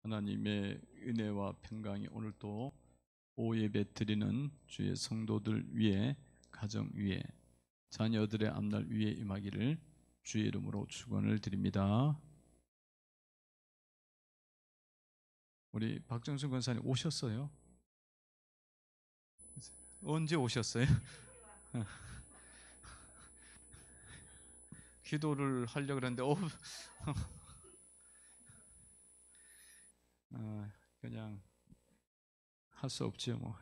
하나님의 은혜와 평강이 오늘도 오예배 드리는 주의 성도들 위에, 가정 위에, 자녀들의 앞날 위에 임하기를 주의 이름으로 축원을 드립니다. 우리 박정순 권사님 오셨어요? 언제 오셨어요? 기도를 하려고 그랬는데 그냥 할 수 없죠 뭐.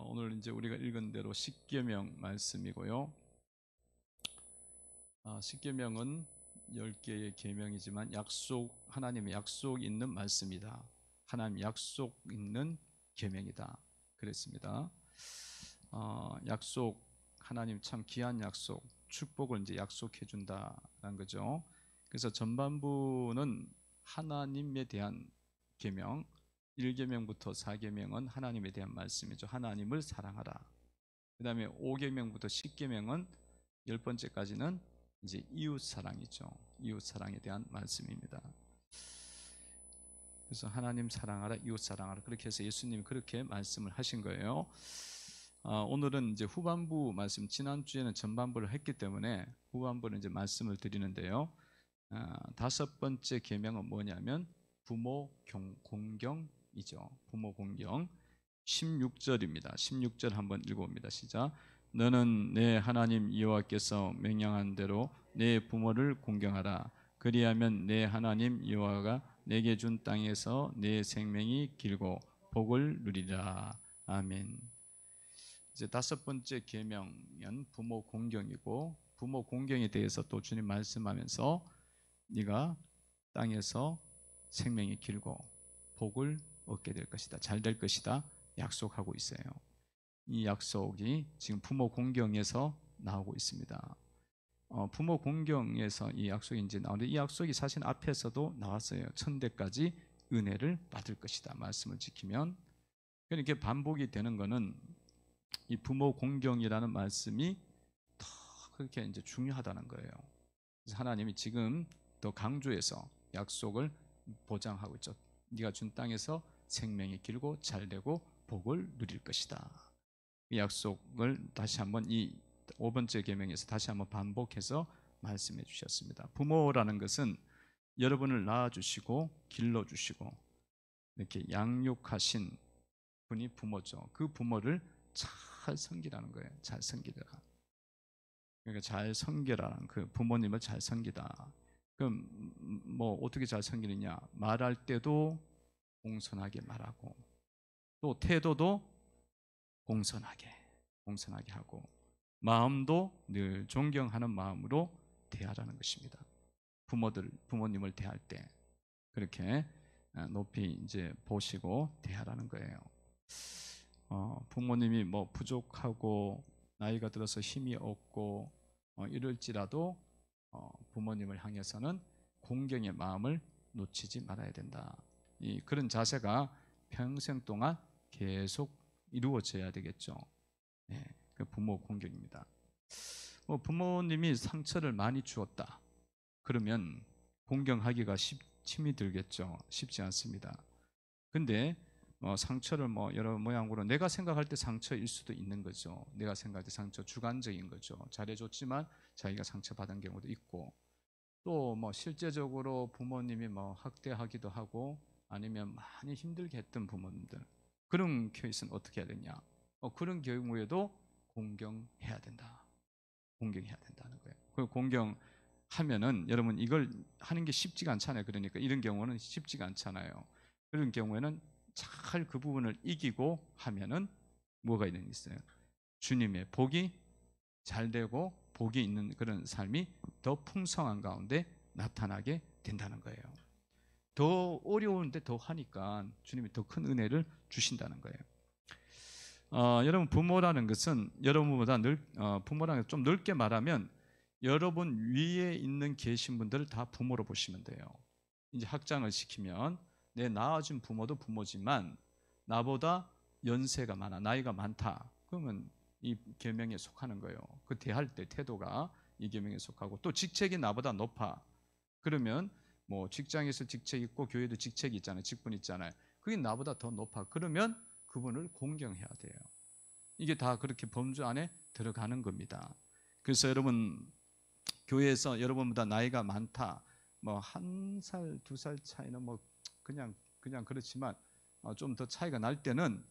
오늘 이제 우리가 읽은 대로 십계명 말씀이고요. 십계명은 10개의 계명이지만 하나님의 약속 있는 말씀이다. 하나님 약속 있는 계명이다. 그랬습니다. 하나님 참 귀한 약속, 축복을 이제 약속해 준다는 거죠. 그래서 전반부는 하나님에 대한 계명, 1계명부터 4계명은 하나님에 대한 말씀이죠. 하나님을 사랑하라. 그 다음에 5계명부터 10계명은 10번째까지는 이제 이웃 사랑이죠. 이웃 사랑에 대한 말씀입니다. 그래서 하나님 사랑하라, 이웃 사랑하라. 그렇게 해서 예수님이 그렇게 말씀을 하신 거예요. 오늘은 이제 후반부 말씀, 지난주에는 전반부를 했기 때문에 후반부는 이제 말씀을 드리는데요. 5번째 계명은 뭐냐면 부모 공경이죠. 부모 공경. 16절입니다. 16절 한번 읽어봅니다. 시작. 너는 내 하나님 여호와께서 명령한 대로 내 부모를 공경하라. 그리하면 내 하나님 여호와가 내게 준 땅에서 내 생명이 길고 복을 누리라. 아멘. 이제 5번째 계명은 부모 공경이고, 부모 공경에 대해서 또 주님 말씀하면서 네가 땅에서 생명이 길고 복을 얻게 될 것이다. 잘 될 것이다. 약속하고 있어요. 이 약속이 지금 부모 공경에서 나오고 있습니다. 부모 공경에서 이 약속이 이제 나오는데, 이 약속이 사실 앞에서도 나왔어요. 천대까지 은혜를 받을 것이다. 말씀을 지키면. 그러니까 반복이 되는 것은 이 부모 공경이라는 말씀이 더 그렇게 이제 중요하다는 거예요. 그래서 하나님이 지금 더 강조해서 약속을 보장하고 있죠. 네가 준 땅에서 생명이 길고 잘되고 복을 누릴 것이다. 이 약속을 다시 한번 이 5번째 계명에서 다시 한번 반복해서 말씀해 주셨습니다. 부모라는 것은 여러분을 낳아주시고 길러주시고 이렇게 양육하신 분이 부모죠. 그 부모를 잘 섬기라는 거예요. 잘 섬기라. 그러니까 잘 섬기라는, 그 부모님을 잘 섬기다. 그럼 뭐 어떻게 잘 섬기느냐? 말할 때도 공손하게 말하고, 또 태도도 공손하게 하고, 마음도 늘 존경하는 마음으로 대하라는 것입니다. 부모님을 대할 때 그렇게 높이 이제 보시고 대하라는 거예요. 부모님이 뭐 부족하고 나이가 들어서 힘이 없고 이럴지라도 부모님을 향해서는 공경의 마음을 놓치지 말아야 된다. 그런 자세가 평생 동안 계속 이루어져야 되겠죠. 네, 그 부모 공경입니다. 부모님이 상처를 많이 주었다 그러면 공경하기가 힘이 들겠죠. 쉽지 않습니다. 근데 상처를 여러 모양으로, 내가 생각할 때 상처일 수도 있는 거죠. 내가 생각할 때 상처, 주관적인 거죠. 잘해줬지만 자기가 상처받은 경우도 있고, 또 실제적으로 부모님이 학대하기도 하고 아니면 많이 힘들게 했던 부모님들, 그런 케이스는 어떻게 해야 되냐? 그런 경우에도 공경해야 된다. 공경해야 된다는 거예요. 그 공경하면은 여러분 이걸 하는 게 쉽지가 않잖아요. 그러니까 이런 경우는 쉽지가 않잖아요. 그런 경우에는 잘 그 부분을 이기고 하면은 뭐가 있어요? 주님의 복이 잘 되고 복이 있는 그런 삶이 더 풍성한 가운데 나타나게 된다는 거예요. 더 어려운데 더 하니까 주님이 더 큰 은혜를 주신다는 거예요. 여러분, 부모라는 것은 여러분보다 부모라는 것좀 넓게 말하면 여러분 위에 있는 계신 분들을 다 부모로 보시면 돼요. 이제 확장을 시키면 내 낳아준 부모도 부모지만 나보다 연세가 많아, 나이가 많다. 그러면 이 계명에 속하는 거예요. 그 대할 때 태도가 이 계명에 속하고, 또 직책이 나보다 높아. 그러면 뭐 직장에서 직책 있고 교회도 직책이 있잖아요. 직분 있잖아요. 그게 나보다 더 높아. 그러면 그분을 공경해야 돼요. 이게 다 그렇게 범주 안에 들어가는 겁니다. 그래서 여러분, 교회에서 여러분보다 나이가 많다, 뭐 1살, 2살 차이는 뭐 그냥 그렇지만 좀 더 차이가 날 때는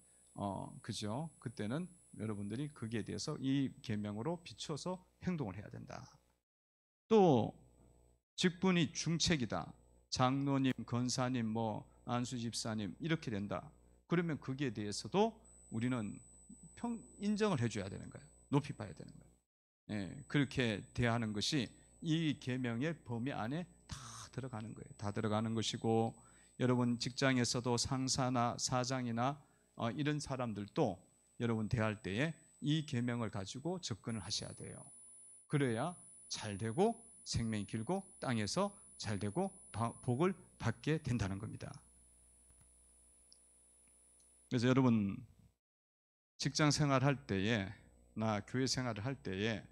그죠? 그때는 여러분들이 거기에 대해서 이 계명으로 비춰서 행동을 해야 된다. 또 직분이 중책이다. 장로님, 권사님, 뭐 안수 집사님 이렇게 된다. 그러면 거기에 대해서도 우리는 인정을 해줘야 되는 거예요. 높이 봐야 되는 거예요. 예, 그렇게 대하는 것이 이 계명의 범위 안에 다 들어가는 거예요. 다 들어가는 것이고, 여러분 직장에서도 상사나 사장이나 이런 사람들도 여러분 대할 때에 이 계명을 가지고 접근을 하셔야 돼요. 그래야 잘 되고 생명이 길고 땅에서 잘 되고 복을 받게 된다는 겁니다. 그래서 여러분 직장 생활할 때에, 나 교회 생활을 할 때에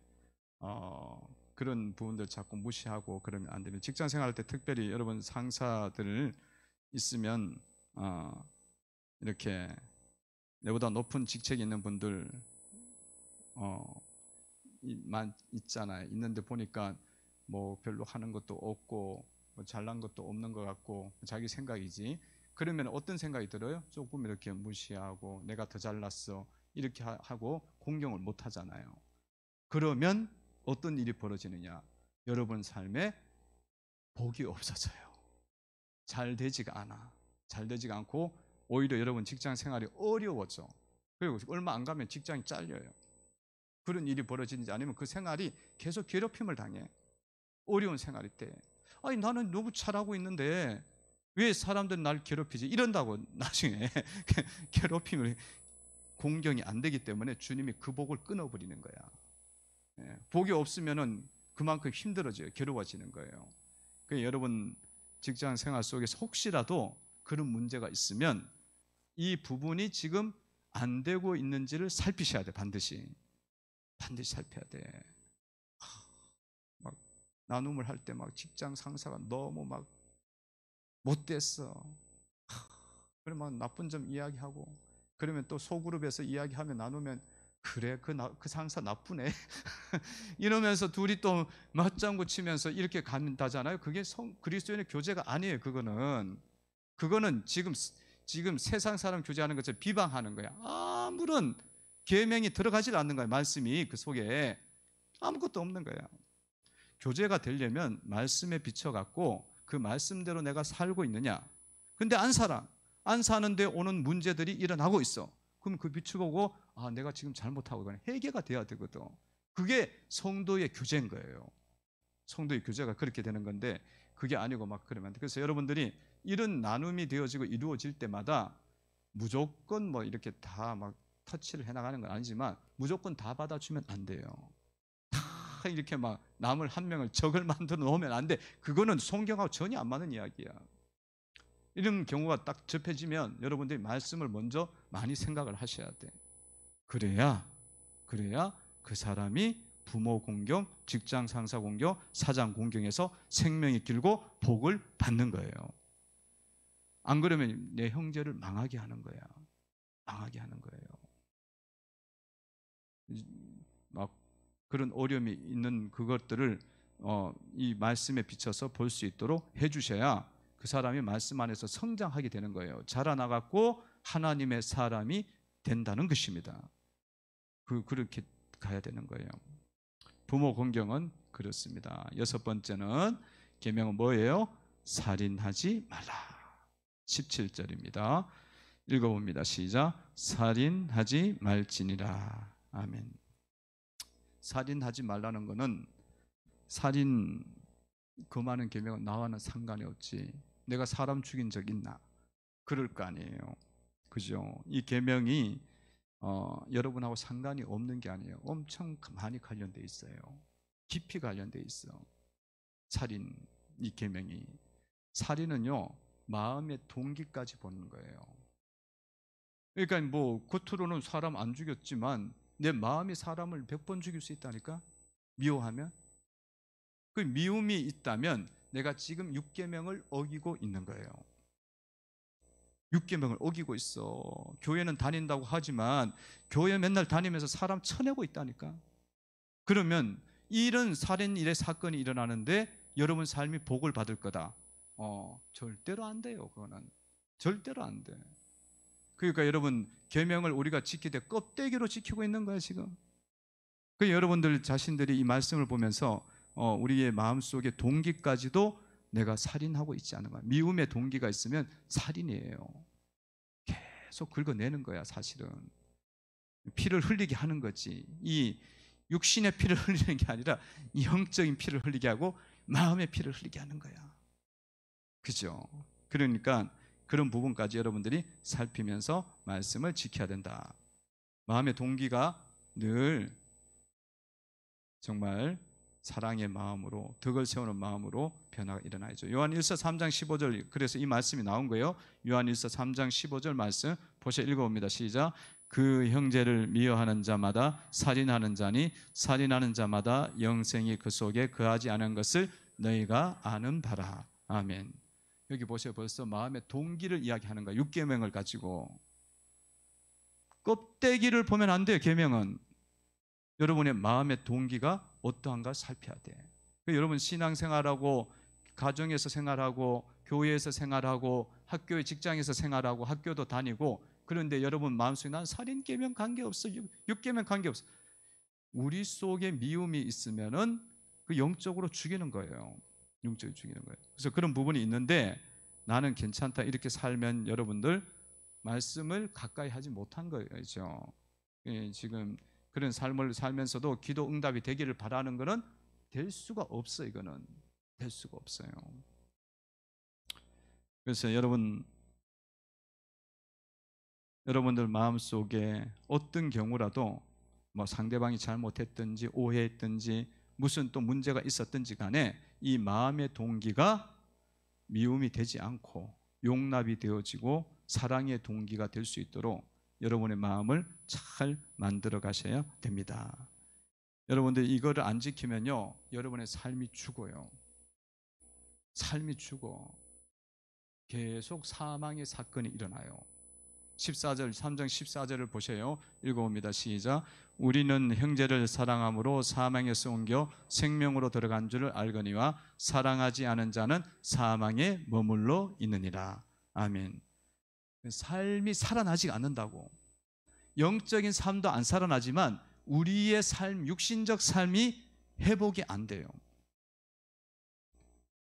그런 부분들 자꾸 무시하고 그러면 안 됩니다. 직장 생활할 때 특별히 여러분 상사들 있으면 이렇게 내보다 높은 직책이 있는 분들 있잖아요. 있는데 보니까 뭐 별로 하는 것도 없고 뭐 잘난 것도 없는 것 같고 자기 생각이지. 그러면 어떤 생각이 들어요? 조금 이렇게 무시하고 내가 더 잘났어 이렇게 하고 공경을 못 하잖아요. 그러면 어떤 일이 벌어지느냐? 여러분 삶에 복이 없어져요. 잘 되지가 않아. 잘 되지가 않고 오히려 여러분 직장 생활이 어려워져. 그리고 얼마 안 가면 직장이 잘려요. 그런 일이 벌어지는지, 아니면 그 생활이 계속 괴롭힘을 당해. 어려운 생활일 때, 아니 나는 너무 잘하고 있는데 왜 사람들은 날 괴롭히지? 이런다고 나중에 괴롭힘을, 공경이 안 되기 때문에 주님이 그 복을 끊어버리는 거야. 복이 없으면은 그만큼 힘들어져요. 괴로워지는 거예요. 그러니까 여러분 직장 생활 속에서 혹시라도 그런 문제가 있으면 이 부분이 지금 안 되고 있는지를 살피셔야 돼. 반드시 살펴야 돼. 막 나눔을 할 때 막 직장 상사가 너무 막 못됐어. 그러면 나쁜 점 이야기하고, 그러면 또 소그룹에서 이야기하면 나누면, 그래 그 상사 나쁘네 이러면서 둘이 또 맞장구 치면서 이렇게 간다잖아요. 그게 그리스도인의 교제가 아니에요. 그거는 지금 세상 사람 교제하는 것을 비방하는 거야. 아무런 계명이 들어가질 않는 거야. 말씀이 그 속에 아무것도 없는 거야. 교제가 되려면 말씀에 비춰갖고 그 말씀대로 내가 살고 있느냐. 근데 안 사는데 오는 문제들이 일어나고 있어. 그럼 그 비추보고 내가 지금 잘못하고 있구나. 회개가 돼야 되거든. 그게 성도의 교제인 거예요. 성도의 교제가 그렇게 되는 건데, 그게 아니고 막 그러면 안 돼. 그래서 여러분들이 이런 나눔이 되어지고 이루어질 때마다 무조건 뭐 이렇게 다 막 터치를 해나가는 건 아니지만 무조건 다 받아주면 안 돼요. 다 이렇게 막 남을 한 명을 적을 만들어 놓으면 안 돼. 그거는 성경하고 전혀 안 맞는 이야기야. 이런 경우가 딱 접해지면 여러분들이 말씀을 먼저 많이 생각을 하셔야 돼. 그래야 그 사람이 부모 공경, 직장 상사 공경, 사장 공경에서 생명이 길고 복을 받는 거예요. 안 그러면 내 형제를 망하게 하는 거야. 망하게 하는 거예요. 막 그런 어려움이 있는 그것들을 이 말씀에 비춰서 볼 수 있도록 해주셔야 그 사람이 말씀 안에서 성장하게 되는 거예요. 자라나갖고 하나님의 사람이 된다는 것입니다. 그렇게 가야 되는 거예요. 부모 공경은 그렇습니다. 6번째는 계명은 뭐예요? 살인하지 말라. 17절입니다. 읽어봅니다. 시작. 살인하지 말지니라. 아멘. 살인하지 말라는 것은, 살인 그 많은 계명은 나와는 상관이 없지. 내가 사람 죽인 적 있나? 그럴 거 아니에요. 그죠? 이 계명이 여러분하고 상관이 없는 게 아니에요. 엄청 많이 관련돼 있어요. 깊이 관련돼 있어. 살인, 이 계명이. 살인은요, 마음의 동기까지 보는 거예요. 그러니까 뭐 겉으로는 사람 안 죽였지만 내 마음이 사람을 100번 죽일 수 있다니까. 미워하면. 그 미움이 있다면 내가 지금 6계명을 어기고 있는 거예요. 6계명을 어기고 있어. 교회는 다닌다고 하지만 교회 맨날 다니면서 사람 쳐내고 있다니까. 그러면 이런 살인 일의 사건이 일어나는데 여러분 삶이 복을 받을 거다. 절대로 안 돼요. 그거는 절대로 안 돼. 그러니까 여러분 계명을 우리가 지키되 껍데기로 지키고 있는 거야 지금. 그 여러분들 자신들이 이 말씀을 보면서 우리의 마음속에 동기까지도 내가 살인하고 있지 않은 거야. 미움의 동기가 있으면 살인이에요. 계속 긁어내는 거야 사실은. 피를 흘리게 하는 거지. 이 육신의 피를 흘리는 게 아니라 영적인 피를 흘리게 하고 마음의 피를 흘리게 하는 거야. 그죠? 그러니까 그런 부분까지 여러분들이 살피면서 말씀을 지켜야 된다. 마음의 동기가 늘 정말 사랑의 마음으로, 덕을 세우는 마음으로 변화가 일어나야죠. 요한일서 3장 15절, 그래서 이 말씀이 나온 거예요. 요한일서 3장 15절 말씀 보셔 읽어봅니다. 시작. 그 형제를 미워하는 자마다 살인하는 자니 살인하는 자마다 영생이 그 속에 거하지 않은 것을 너희가 아는 바라. 아멘. 여기 보세요. 벌써 마음의 동기를 이야기하는 거예요. 6계명을 가지고. 껍데기를 보면 안 돼요. 계명은. 여러분의 마음의 동기가 어떠한가 살펴야 돼. 여러분 신앙생활하고 가정에서 생활하고 교회에서 생활하고 학교에 직장에서 생활하고 학교도 다니고 그런데 여러분 마음속에 난 살인계명 관계없어. 6계명 관계없어. 우리 속에 미움이 있으면은 그 영적으로 죽이는 거예요. 영적으로 죽이는 거예요. 그래서 그런 부분이 있는데 나는 괜찮다 이렇게 살면 여러분들 말씀을 가까이 하지 못한 거죠. 지금 그런 삶을 살면서도 기도 응답이 되기를 바라는 것은 될 수가 없어요. 이거는 될 수가 없어요. 그래서 여러분들 마음속에 어떤 경우라도 뭐 상대방이 잘못했든지 오해했든지 무슨 또 문제가 있었든지 간에 이 마음의 동기가 미움이 되지 않고 용납이 되어지고 사랑의 동기가 될 수 있도록 여러분의 마음을 잘 만들어 가셔야 됩니다. 여러분들 이거를 안 지키면요 여러분의 삶이 죽어요. 삶이 죽어. 계속 사망의 사건이 일어나요. 14절 3장 14절을 보세요. 읽어봅니다. 시작. 우리는 형제를 사랑함으로 사망에서 옮겨 생명으로 들어간 줄을 알거니와 사랑하지 않은 자는 사망에 머물러 있느니라. 아멘. 삶이 살아나지 않는다고. 영적인 삶도 안 살아나지만 우리의 삶, 육신적 삶이 회복이 안 돼요.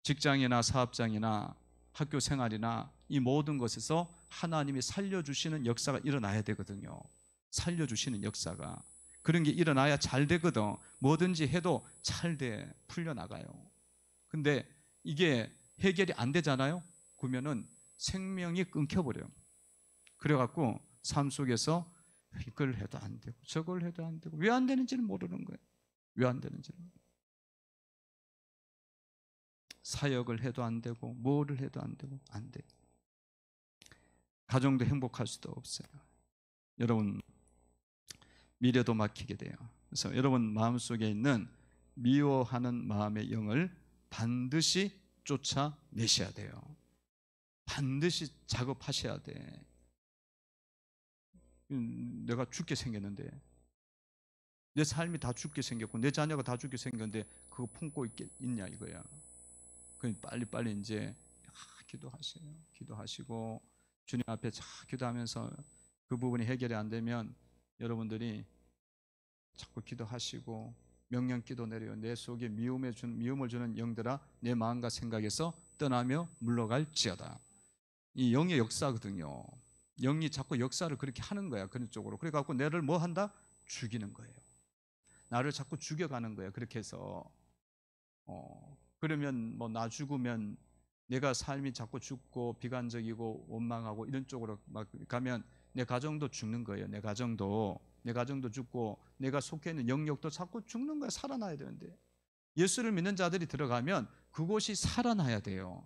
직장이나 사업장이나 학교 생활이나 이 모든 것에서 하나님이 살려주시는 역사가 일어나야 되거든요. 살려주시는 역사가. 그런 게 일어나야 잘 되거든. 뭐든지 해도 잘 돼. 풀려나가요. 근데 이게 해결이 안 되잖아요. 그러면은 생명이 끊겨버려요. 그래갖고 삶 속에서 이걸 해도 안 되고 저걸 해도 안 되고 왜 안 되는지를 모르는 거예요. 왜 안 되는지를. 사역을 해도 안 되고 뭐를 해도 안 되고 안 돼. 가정도 행복할 수도 없어요. 여러분 미래도 막히게 돼요. 그래서 여러분 마음속에 있는 미워하는 마음의 영을 반드시 쫓아내셔야 돼요. 반드시 작업하셔야 돼. 내가 죽게 생겼는데 내 삶이 다 죽게 생겼고 내 자녀가 다 죽게 생겼는데 그거 품고 있냐 이거야. 그럼 빨리 이제 기도하세요. 기도하시고 주님 앞에 자 기도하면서 그 부분이 해결이 안 되면 여러분들이 자꾸 기도하시고 명령 기도 내려요. 내 속에 미움을 주는 영들아 내 마음과 생각에서 떠나며 물러갈지어다. 이 영의 역사거든요. 영이 자꾸 역사를 그렇게 하는 거야. 그런 쪽으로. 그래갖고 나를 뭐 한다? 죽이는 거예요. 나를 자꾸 죽여가는 거예요. 그렇게 해서 그러면 뭐 나 죽으면 내가 삶이 자꾸 죽고 비관적이고 원망하고 이런 쪽으로 막 가면 내 가정도 죽는 거예요. 내 가정도 죽고 내가 속해 있는 영역도 자꾸 죽는 거야. 살아나야 되는데 예수를 믿는 자들이 들어가면 그곳이 살아나야 돼요.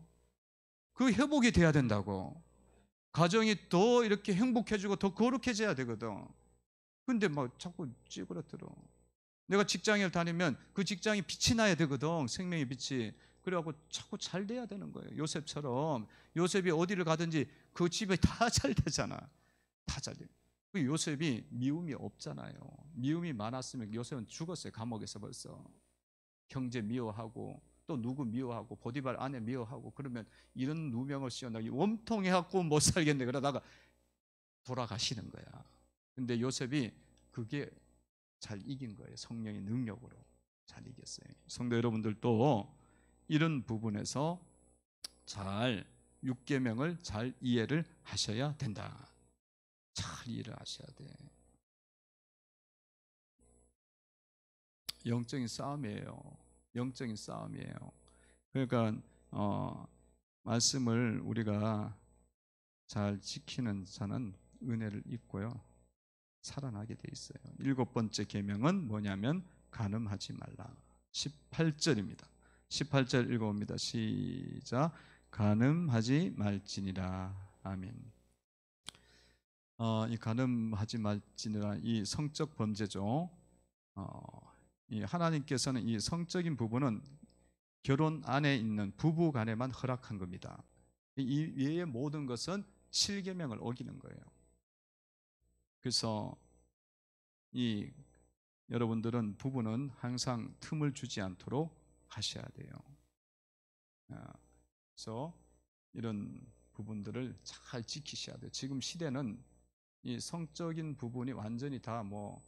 그 회복이 돼야 된다고. 가정이 더 이렇게 행복해지고 더 거룩해져야 되거든. 근데 막 자꾸 찌그러들어. 내가 직장을 다니면 그 직장이 빛이 나야 되거든. 생명의 빛이. 그래갖고 자꾸 잘 돼야 되는 거예요. 요셉처럼. 요셉이 어디를 가든지 그 집에 다 잘 되잖아. 다 잘 돼. 그 요셉이 미움이 없잖아요. 미움이 많았으면 요셉은 죽었어요. 감옥에서 벌써. 형제 미워하고 또 누구 미워하고 보디발 아내 미워하고 그러면 이런 누명을 씌워나 원통해갖고 못 살겠네 그러다가 돌아가시는 거야. 근데 요셉이 그게 잘 이긴 거예요. 성령의 능력으로 잘 이겼어요. 성도 여러분들도 이런 부분에서 잘 육계명을 잘 이해를 하셔야 된다. 잘 이해를 하셔야 돼. 영적인 싸움이에요. 영적인 싸움이에요. 그러니까 말씀을 우리가 잘 지키는 자는 은혜를 입고요 살아나게 돼 있어요. 7번째 계명은 뭐냐면 간음하지 말라. 18절입니다. 18절 읽어봅니다. 시작. 간음하지 말지니라. 아멘. 이 간음하지 말지니라 이 성적 범죄죠. 이 하나님께서는 이 성적인 부분은 결혼 안에 있는 부부 간에만 허락한 겁니다. 이 외의 모든 것은 7계명을 어기는 거예요. 그래서 이 여러분들은 부부는 항상 틈을 주지 않도록 하셔야 돼요. 그래서 이런 부분들을 잘 지키셔야 돼요. 지금 시대는 이 성적인 부분이 완전히 다 뭐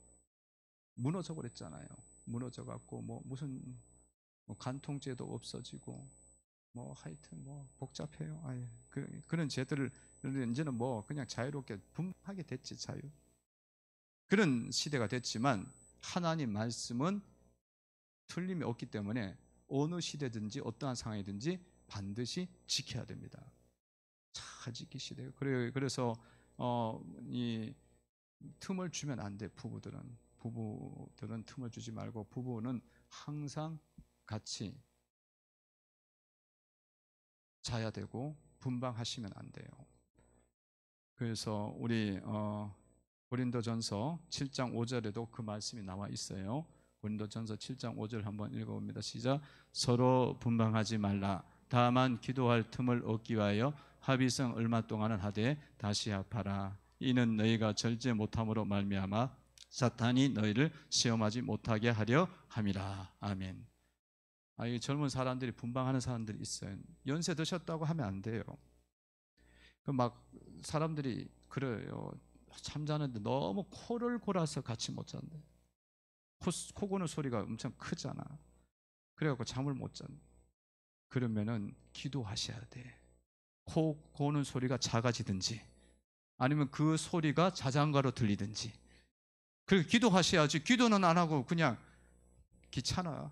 무너져 버렸잖아요. 무너져 갖고 뭐 무슨 간통죄도 없어지고 뭐 하여튼 뭐 복잡해요. 아예 그런 죄들을 이제는 뭐 그냥 자유롭게 분하게 됐지 자유. 그런 시대가 됐지만 하나님 말씀은 틀림이 없기 때문에 어느 시대든지 어떠한 상황이든지 반드시 지켜야 됩니다. 잘 지키셔야 돼요. 그래서 이 틈을 주면 안 돼. 부부들은 틈을 주지 말고 부부는 항상 같이 자야 되고 분방하시면 안 돼요. 그래서 우리 고린도전서 7장 5절에도 그 말씀이 나와 있어요. 고린도전서 7장 5절 한번 읽어봅니다. 시작. 서로 분방하지 말라. 다만 기도할 틈을 얻기 위하여 합의성 얼마 동안은 하되 다시 합하라. 이는 너희가 절제 못함으로 말미암아 사탄이 너희를 시험하지 못하게 하려 함이라. 아멘. 이 젊은 사람들이 분방하는 사람들이 있어요. 연세 드셨다고 하면 안 돼요. 막 사람들이 그래요. 잠자는데 너무 코를 골아서 같이 못 잔대. 코 고는 소리가 엄청 크잖아. 그래갖고 잠을 못 잔. 그러면은 기도하셔야 돼. 코 고는 소리가 작아지든지 아니면 그 소리가 자장가로 들리든지. 그리고 기도하셔야지. 기도는 안 하고 그냥 귀찮아.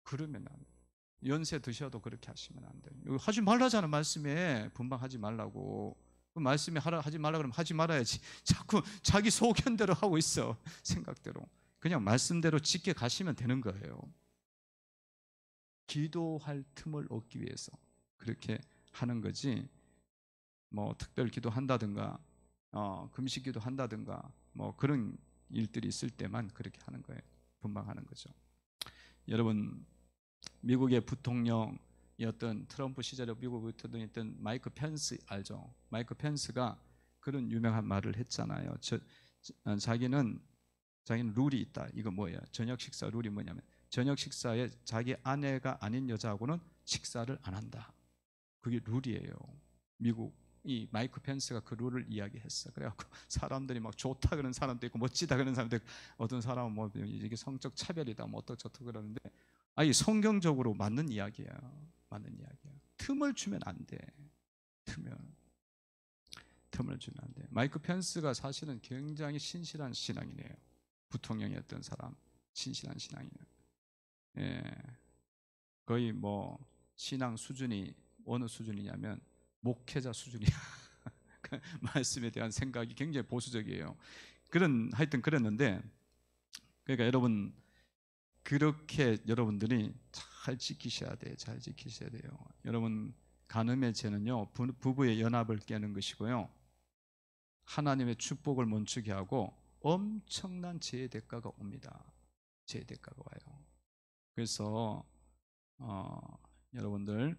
그러면 안 돼. 연세 드셔도 그렇게 하시면 안 돼요. 하지 말라잖아 말씀에. 분방하지 말라고. 그 말씀에 하지 말라 그러면 하지 말아야지. 자꾸 자기 소견대로 하고 있어. 생각대로. 그냥 말씀대로 지켜 가시면 되는 거예요. 기도할 틈을 얻기 위해서 그렇게 하는 거지. 뭐 특별 기도한다든가 금식 기도한다든가 뭐 그런 일들이 있을 때만 그렇게 하는 거예요. 분방하는 거죠. 여러분 미국의 부통령이었던 트럼프 시절에 미국 부통령이었던 마이크 펜스 알죠? 마이크 펜스가 그런 유명한 말을 했잖아요. 자기는 룰이 있다. 이거 뭐예요? 저녁 식사 룰이 뭐냐면 저녁 식사에 자기 아내가 아닌 여자하고는 식사를 안 한다. 그게 룰이에요. 미국 이 마이크 펜스가 그 룰을 이야기했어. 그래갖고 사람들이 막 좋다 그러는 사람도 있고 멋지다 그러는 사람도 있고 어떤 사람은 뭐 이게 성적 차별이다 뭐 어떻고 그러는데 이 성경적으로 맞는 이야기야. 맞는 이야기야. 틈을 주면 안 돼. 틈을 주면 안 돼. 마이크 펜스가 사실은 굉장히 신실한 신앙이네요. 부통령이었던 사람, 신실한 신앙이네요. 예, 거의 뭐 신앙 수준이 어느 수준이냐면 목회자 수준이야. 말씀에 대한 생각이 굉장히 보수적이에요. 하여튼 그랬는데, 그러니까 여러분 그렇게 여러분들이 잘 지키셔야 돼요. 잘 지키셔야 돼요. 여러분 간음의 죄는요 부부의 연합을 깨는 것이고요. 하나님의 축복을 멈추게 하고 엄청난 죄의 대가가 옵니다. 제 대가가 와요. 그래서 여러분들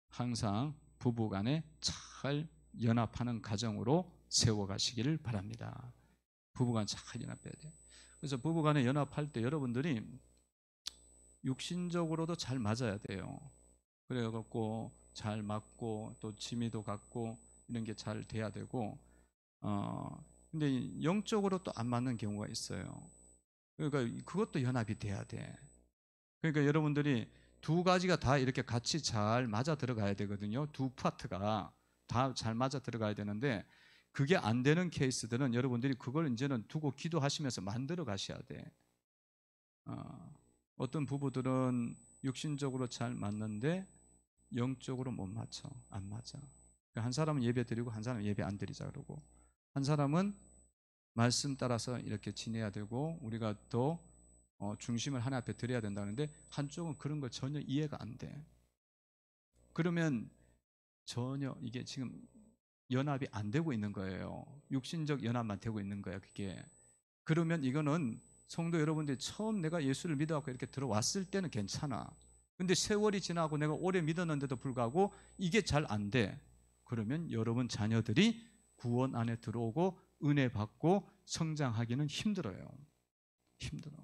항상 부부간에 잘 연합하는 가정으로 세워가시기를 바랍니다. 부부간 잘 연합해야 돼요. 그래서 부부간에 연합할 때 여러분들이 육신적으로도 잘 맞아야 돼요. 그래갖고 잘 맞고 또 취미도 같고 이런 게 잘 돼야 되고 근데 영적으로 또 안 맞는 경우가 있어요. 그러니까 그것도 연합이 돼야 돼. 그러니까 여러분들이 두 가지가 다 이렇게 같이 잘 맞아 들어가야 되거든요. 두 파트가 다 잘 맞아 들어가야 되는데 그게 안 되는 케이스들은 여러분들이 그걸 이제는 두고 기도하시면서 만들어 가셔야 돼. 어떤 부부들은 육신적으로 잘 맞는데 영적으로 못 맞춰. 안 맞아. 한 사람은 예배 드리고 한 사람은 예배 안 드리자 그러고 한 사람은 말씀 따라서 이렇게 지내야 되고 우리가 더 중심을 하나 앞에 드려야 된다는데 한쪽은 그런 거 전혀 이해가 안 돼. 그러면 전혀 이게 지금 연합이 안 되고 있는 거예요. 육신적 연합만 되고 있는 거예요, 그게. 그러면 이거는 성도 여러분들이 처음 내가 예수를 믿어갖고 이렇게 들어왔을 때는 괜찮아. 근데 세월이 지나고 내가 오래 믿었는데도 불구하고 이게 잘 안 돼. 그러면 여러분 자녀들이 구원 안에 들어오고 은혜 받고 성장하기는 힘들어요. 힘들어.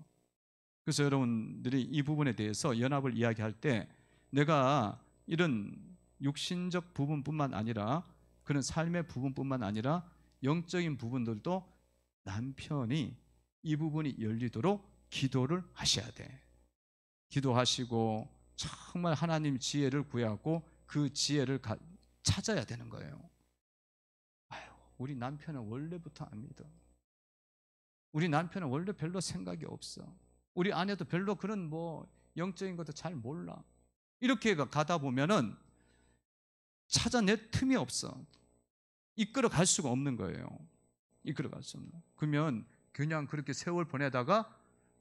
그래서 여러분들이 이 부분에 대해서 연합을 이야기할 때 내가 이런 육신적 부분뿐만 아니라 그런 삶의 부분뿐만 아니라 영적인 부분들도 남편이 이 부분이 열리도록 기도를 하셔야 돼. 기도하시고 정말 하나님 지혜를 구하고 그 지혜를 찾아야 되는 거예요. 아유, 우리 남편은 원래부터 안 믿어. 우리 남편은 원래 별로 생각이 없어. 우리 아내도 별로 그런 영적인 것도 잘 몰라. 이렇게 가다 보면은 찾아낼 틈이 없어. 이끌어 갈 수가 없는 거예요. 이끌어 갈 수 없는. 그러면 그냥 그렇게 세월 보내다가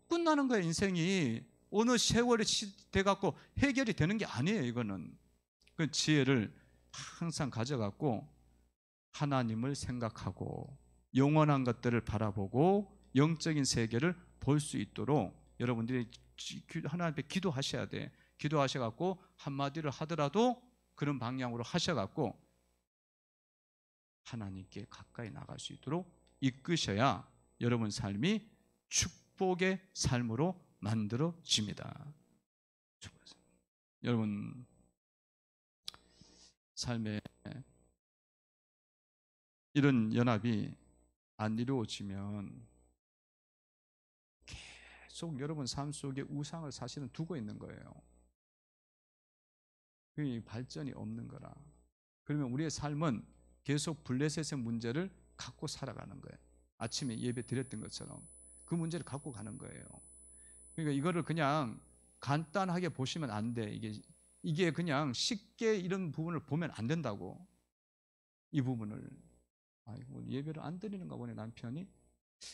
끝나는 거예요, 인생이. 어느 세월이 돼갖고 해결이 되는 게 아니에요, 이거는. 그 지혜를 항상 가져갖고 하나님을 생각하고 영원한 것들을 바라보고 영적인 세계를 볼 수 있도록 여러분들이 하나님 앞에 기도하셔야 돼. 기도하셔갖고 한마디를 하더라도 그런 방향으로 하셔갖고 하나님께 가까이 나갈 수 있도록 이끄셔야 여러분 삶이 축복의 삶으로 만들어집니다. 여러분 삶에 이런 연합이 안 이루어지면 계속 여러분 삶 속에 우상을 사실은 두고 있는 거예요. 그 발전이 없는 거라. 그러면 우리의 삶은 계속 블레셋의 문제를 갖고 살아가는 거예요. 아침에 예배 드렸던 것처럼 그 문제를 갖고 가는 거예요. 그러니까 이거를 그냥 간단하게 보시면 안 돼. 이게 그냥 쉽게 이런 부분을 보면 안 된다고. 이 부분을 예배를 안 드리는가 보네 남편이.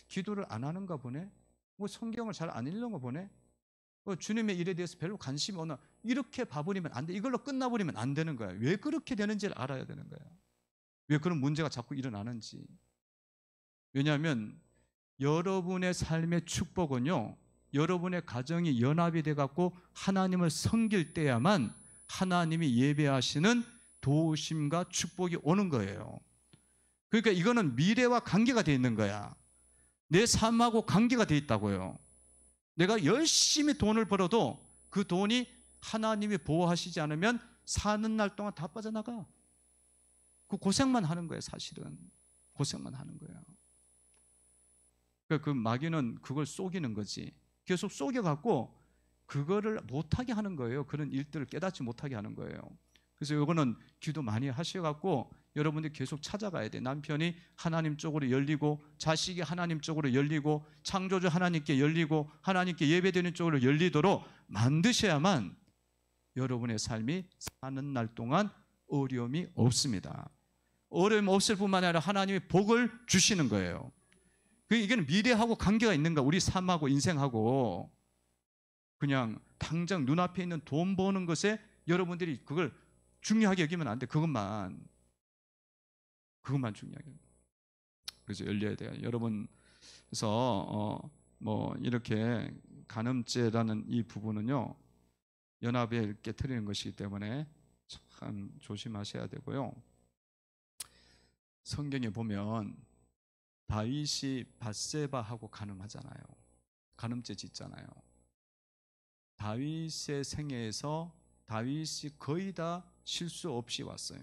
기도를 안 하는가 보네. 성경을 잘 안 읽는가 보네. 주님의 일에 대해서 별로 관심이 없나. 이렇게 봐버리면 안 돼. 이걸로 끝나버리면 안 되는 거야. 왜 그렇게 되는지를 알아야 되는 거야. 왜 그런 문제가 자꾸 일어나는지. 왜냐하면 여러분의 삶의 축복은요, 여러분의 가정이 연합이 돼갖고 하나님을 섬길 때야만 하나님이 예배하시는 도우심과 축복이 오는 거예요. 그러니까 이거는 미래와 관계가 돼 있는 거야. 내 삶하고 관계가 돼 있다고요. 내가 열심히 돈을 벌어도 그 돈이 하나님이 보호하시지 않으면 사는 날 동안 다 빠져나가. 그 고생만 하는 거예요, 사실은. 고생만 하는 거예요. 그 마귀는 그걸 속이는 거지. 계속 속여갖고 그거를 못하게 하는 거예요. 그런 일들을 깨닫지 못하게 하는 거예요. 그래서 이거는 기도 많이 하셔갖고 여러분들이 계속 찾아가야 돼. 남편이 하나님 쪽으로 열리고 자식이 하나님 쪽으로 열리고 창조주 하나님께 열리고 하나님께 예배드리는 쪽으로 열리도록 만드셔야만 여러분의 삶이 사는 날 동안 어려움이 없습니다. 어려움이 없을 뿐만 아니라 하나님이 복을 주시는 거예요. 이게는 미래하고 관계가 있는 거야. 우리 삶하고 인생하고. 그냥 당장 눈앞에 있는 돈 버는 것에 여러분들이 그걸 중요하게 여기면 안 돼. 그것만 중요하게. 그래서 열려야 돼요. 여러분, 그래서 이렇게 간음죄라는 이 부분은요, 연합에 깨트리는 것이기 때문에 참 조심하셔야 되고요. 성경에 보면 다윗이 밧세바하고 간음하잖아요. 간음죄 짓잖아요. 다윗의 생애에서 다윗이 거의 다 실수 없이 왔어요.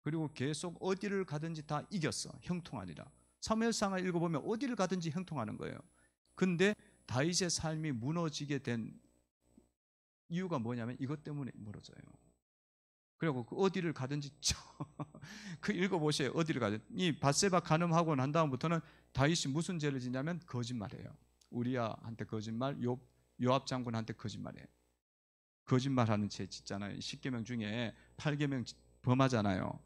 그리고 계속 어디를 가든지 다 이겼어. 형통하니라. 사무엘상을 읽어보면 어디를 가든지 형통하는 거예요. 근데 다윗의 삶이 무너지게 된 이유가 뭐냐면 이것 때문에 무너져요. 그리고 그 어디를 가든지 그 읽어보세요. 어디를 가든지. 이 밧세바 간음하고 난 다음부터는 다윗이 무슨 죄를 지냐면 거짓말해요. 우리아한테 거짓말, 요압 장군한테 거짓말해요. 거짓말하는 죄 짓잖아요. 10계명 중에 8계명 범하잖아요.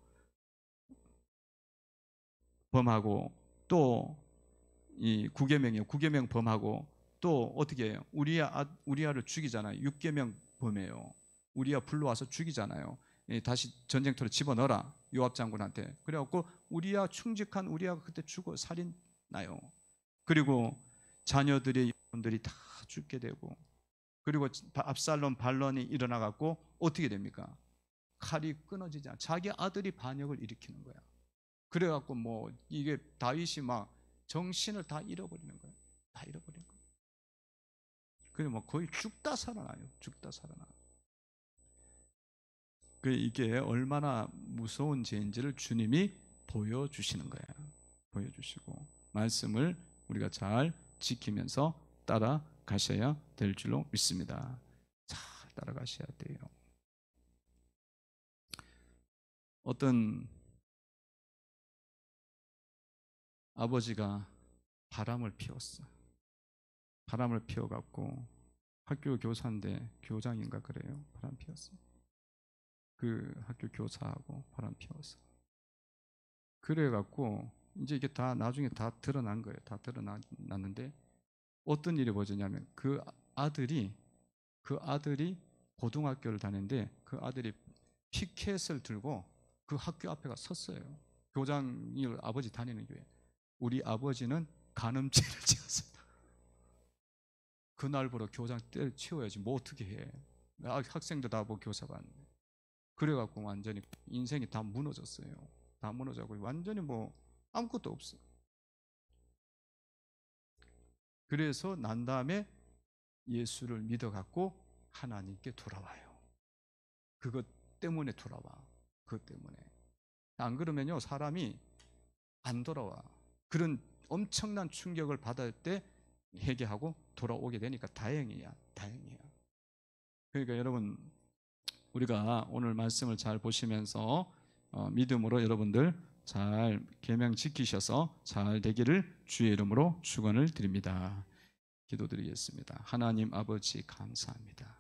범하고 또 이 9계명이요. 9계명 범하고 또 어떻게 해요? 우리아를 죽이잖아요. 6계명 범해요. 우리아 불러와서 죽이잖아요. 다시 전쟁터로 집어넣어라. 요압 장군한테. 그래갖고 우리아 충직한 우리아가 그때 죽어 살인 나요. 그리고 자녀들의 영혼들이 다 죽게 되고, 그리고 압살롬 반란이 일어나 갖고 어떻게 됩니까? 칼이 끊어지지 않아. 자기 아들이 반역을 일으키는 거야. 그래 갖고 뭐 이게 다윗이 막 정신을 다 잃어버리는 거예요. 다 잃어버리는 거예요. 그래 뭐 거의 죽다 살아나요. 죽다 살아나. 그 이게 얼마나 무서운 죄인지를 주님이 보여주시는 거예요. 보여주시고 말씀을 우리가 잘 지키면서 따라가셔야 될 줄로 믿습니다. 잘 따라가셔야 돼요. 어떤 아버지가 바람을 피웠어. 바람을 피워갖고 학교 교사인데 교장인가 그래요. 바람 피웠어. 그 학교 교사하고 바람 피웠어. 그래갖고 이제 이게 다 나중에 다 드러난 거예요. 다 드러났는데 어떤 일이 벌어졌냐면 그 아들이 고등학교를 다니는데 그 아들이 피켓을 들고 그 학교 앞에 가 섰어요. 교장이 아버지 다니는 교회. 우리 아버지는 간음죄를 지었어요. 그날부로 교장 때려치워야지 뭐 어떻게 해. 학생들 다 보고 교사가 안 돼. 그래갖고 완전히 인생이 다 무너졌어요. 다 무너져고 완전히 뭐 아무것도 없어. 그래서 난 다음에 예수를 믿어갖고 하나님께 돌아와요. 그것 때문에 돌아와. 그것 때문에. 안 그러면요 사람이 안 돌아와. 그런 엄청난 충격을 받을 때 회개하고 돌아오게 되니까 다행이야. 다행이야. 그러니까 여러분 우리가 오늘 말씀을 잘 보시면서 믿음으로 여러분들 잘 계명 지키셔서 잘 되기를 주의 이름으로 축원을 드립니다. 기도드리겠습니다. 하나님 아버지 감사합니다.